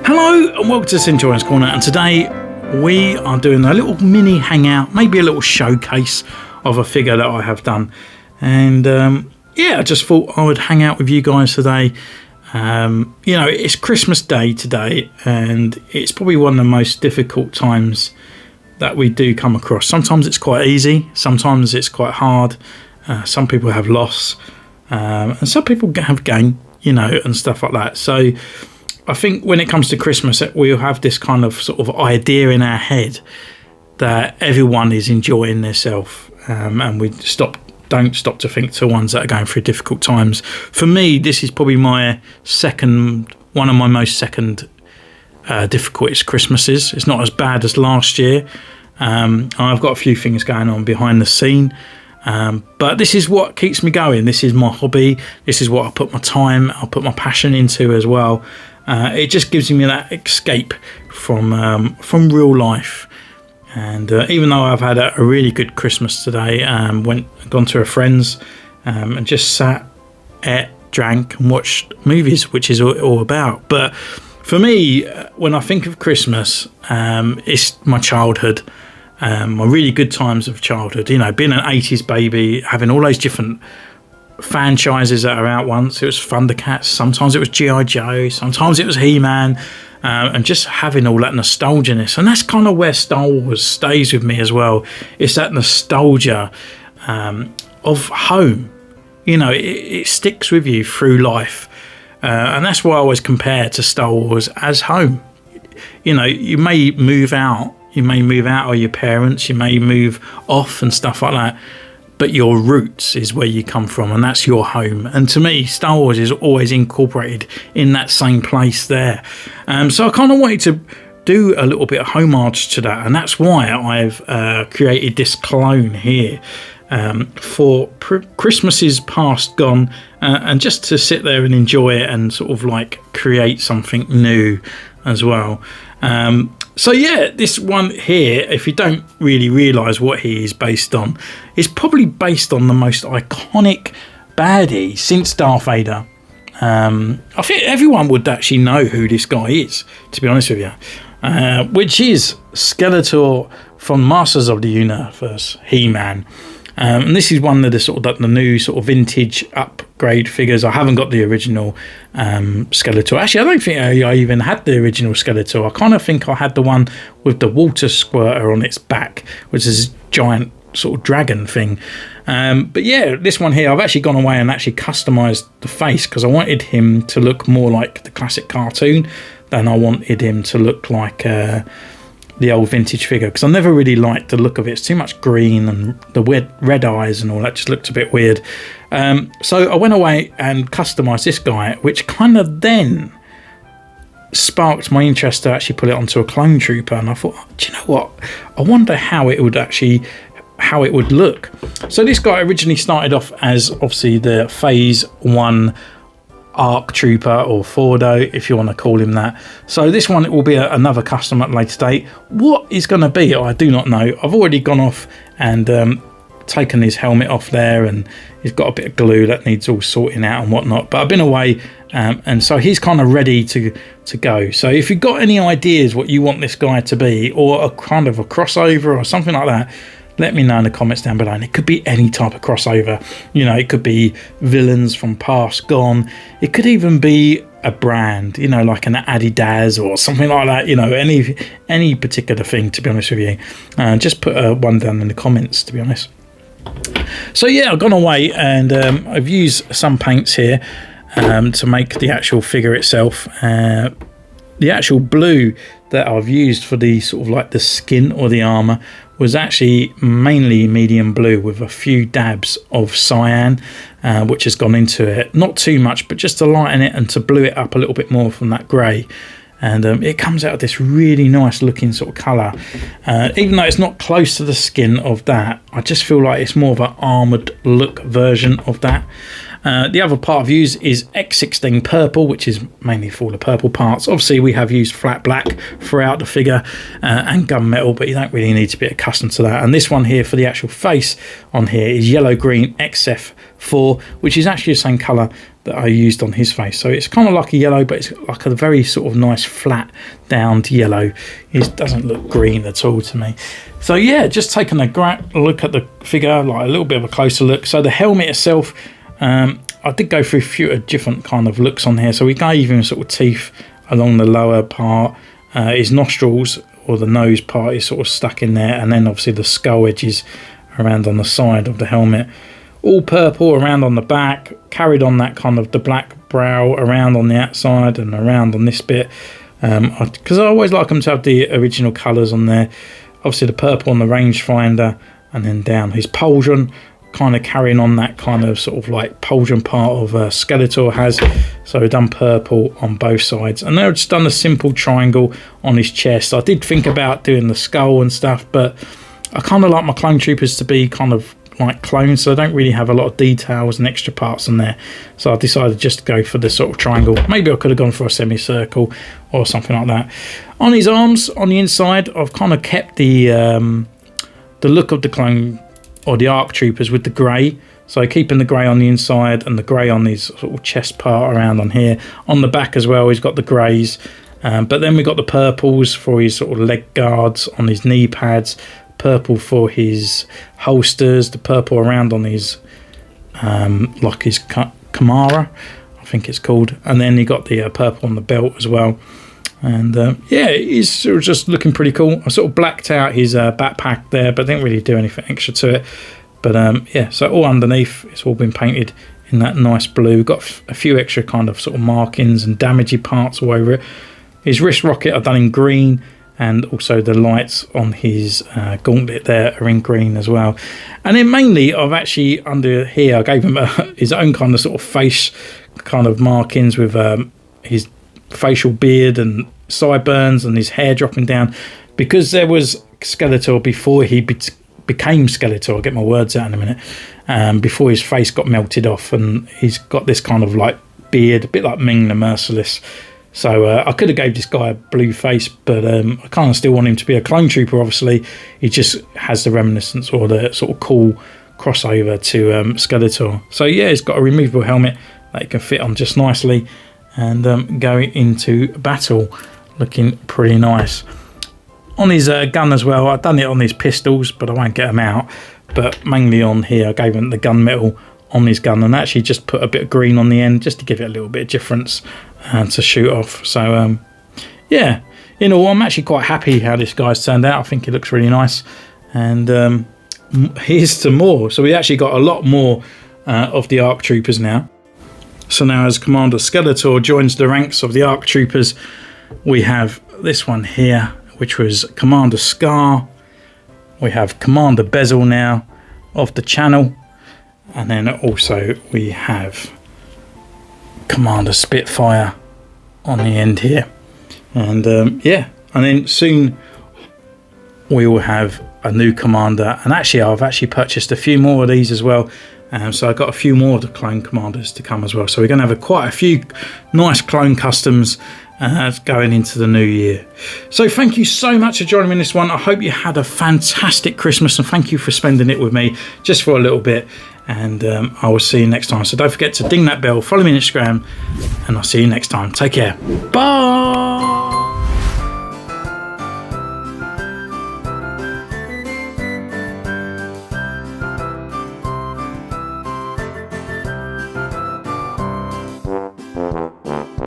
Hello and welcome to Centurion's Corner, and today we are doing a little mini hangout, maybe a little showcase of a figure that I have done. And yeah, I just thought I would hang out with you guys today. You know, it's Christmas Day today, and it's probably one of the most difficult times that we do come across. Sometimes it's quite easy, sometimes it's quite hard. Some people have loss, and some people have gain, you know, and stuff like that. So I think when it comes to Christmas, we'll have this kind of sort of idea in our head that everyone is enjoying themselves, and we don't stop to think to ones that are going through difficult times. For me, this is probably one of my most difficult Christmases. It's not as bad as last year. I've got a few things going on behind the scene, but this is what keeps me going. This is my hobby. This is what I put my time, I put my passion into as well. It just gives me that escape from real life. And even though I've had a really good Christmas today, gone to a friend's and just sat, ate, drank and watched movies, which is all about. But for me, when I think of Christmas, it's my childhood, my really good times of childhood. You know, being an 80s baby, having all those different franchises that are out once. It was Thundercats, sometimes it was G.I. Joe, sometimes it was He-Man, and just having all that nostalgia-ness. And that's kind of where Star Wars stays with me as well. It's that nostalgia of home. You know, it sticks with you through life. And that's why I always compare to Star Wars as home. You know, you may move out of your parents, you may move off and stuff like that, but your roots is where you come from, and that's your home. And to me, Star Wars is always incorporated in that same place there. So I kind of wanted to do a little bit of homage to that, and that's why I've created this clone here for Christmases past gone, and just to sit there and enjoy it and sort of like create something new as well. So yeah, this one here, if you don't really realise what he is based on, is probably based on the most iconic baddie since Darth Vader. I think everyone would actually know who this guy is, to be honest with you, which is Skeletor from Masters of the Universe, He-Man. And this is one of the new sort of vintage upgrade figures. I haven't got the original Skeletor. Actually, I don't think I even had the original Skeletor. I kind of think I had the one with the water squirter on its back, which is a giant sort of dragon thing. But yeah, this one here, I've actually gone away and actually customised the face, because I wanted him to look more like the classic cartoon than I wanted him to look like the old vintage figure, because I never really liked the look of it. It's too much green, and the red eyes and all that just looked a bit weird. So I went away and customised this guy, which kind of then sparked my interest to actually put it onto a clone trooper. And I thought, do you know what? I wonder how it would look. So this guy originally started off as obviously the Phase 1 ARC Trooper, or Fordo, if you want to call him that. So this one, it will be another custom at a later date. What is going to be, I do not know. I've already gone off and taken his helmet off there, and he's got a bit of glue that needs all sorting out and whatnot. But I've been away, and so he's kind of ready to go. So if you've got any ideas what you want this guy to be, or a kind of a crossover or something like that, let me know in the comments down below. And it could be any type of crossover. You know, it could be villains from past gone. It could even be a brand, you know, like an Adidas or something like that. You know, any particular thing, to be honest with you. Just put one down in the comments, to be honest. So yeah, I've gone away and I've used some paints here to make the actual figure itself. The actual blue that I've used for the sort of like the skin or the armor was actually mainly medium blue with a few dabs of cyan, which has gone into it. Not too much, but just to lighten it and to blue it up a little bit more from that grey. And it comes out of this really nice looking sort of colour. Even though it's not close to the skin of that, I just feel like it's more of an armoured look version of that. The other part I've used is X16 purple, which is mainly for all the purple parts. Obviously we have used flat black throughout the figure and gunmetal, but you don't really need to be accustomed to that. And this one here for the actual face on here is yellow green XF4, which is actually the same colour that I used on his face. So it's kind of like a yellow, but it's like a very sort of nice flat downed yellow. It doesn't look green at all to me. So yeah, just taking a look at the figure, like a little bit of a closer look. So the helmet itself, I did go through a few different kind of looks on here. So we gave him sort of teeth along the lower part, his nostrils or the nose part is sort of stuck in there, and then obviously the skull edges around on the side of the helmet. All purple around on the back, carried on that kind of the black brow around on the outside and around on this bit, because I always like them to have the original colours on there. Obviously the purple on the rangefinder, and then down his pauldron, kind of carrying on that kind of sort of like pauldron part of Skeletor has. So we've done purple on both sides, and they've just done a simple triangle on his chest. I did think about doing the skull and stuff, but I kind of like my clone troopers to be kind of like clones, so I don't really have a lot of details and extra parts on there. So I decided just to go for this sort of triangle. Maybe I could have gone for a semicircle or something like that. On his arms, on the inside, I've kind of kept the look of the clone or the ARC troopers with the grey. So keeping the grey on the inside and the grey on his sort of chest part around on here. On the back as well, he's got the greys. But then we've got the purples for his sort of leg guards on his knee pads. Purple for his holsters, the purple around on his like his Kamara, I think it's called, and then he got the purple on the belt as well. And yeah, he's sort of just looking pretty cool. I sort of blacked out his backpack there, but didn't really do anything extra to it. But yeah, so all underneath it's all been painted in that nice blue. Got a few extra kind of sort of markings and damagey parts all over it. His wrist rocket I've done in green, and also the lights on his gauntlet there are in green as well. And then mainly I've actually under here I gave him his own kind of sort of face kind of markings with his facial beard and sideburns and his hair dropping down, because there was Skeletor before he became Skeletor. I'll get my words out in a minute. Before his face got melted off, and he's got this kind of like beard, a bit like Ming the Merciless. So I could have gave this guy a blue face, but I kind of still want him to be a clone trooper. Obviously he just has the reminiscence or the sort of cool crossover to Skeletor. So yeah, he's got a removable helmet that he can fit on just nicely and go into battle looking pretty nice. On his gun as well, I've done it on his pistols, but I won't get them out. But mainly on here I gave him the gunmetal on his gun, and actually just put a bit of green on the end just to give it a little bit of difference to shoot off. So yeah, in all, I'm actually quite happy how this guy's turned out. I think it looks really nice. And here's some more. So we actually got a lot more of the ARC troopers now. So now as Commander Skeletor joins the ranks of the ARC troopers, we have this one here, which was Commander Scar. We have Commander Bezel now of the channel. And then also we have Commander Spitfire on the end here. And yeah, and then soon we will have a new commander. And actually I've actually purchased a few more of these as well. So I got a few more of the clone commanders to come as well. So we're going to have quite a few nice clone customs going into the new year. So thank you so much for joining me in this one. I hope you had a fantastic Christmas, and thank you for spending it with me just for a little bit. And I will see you next time. So don't forget to ding that bell, follow me on Instagram, and I'll see you next time. Take care. Bye.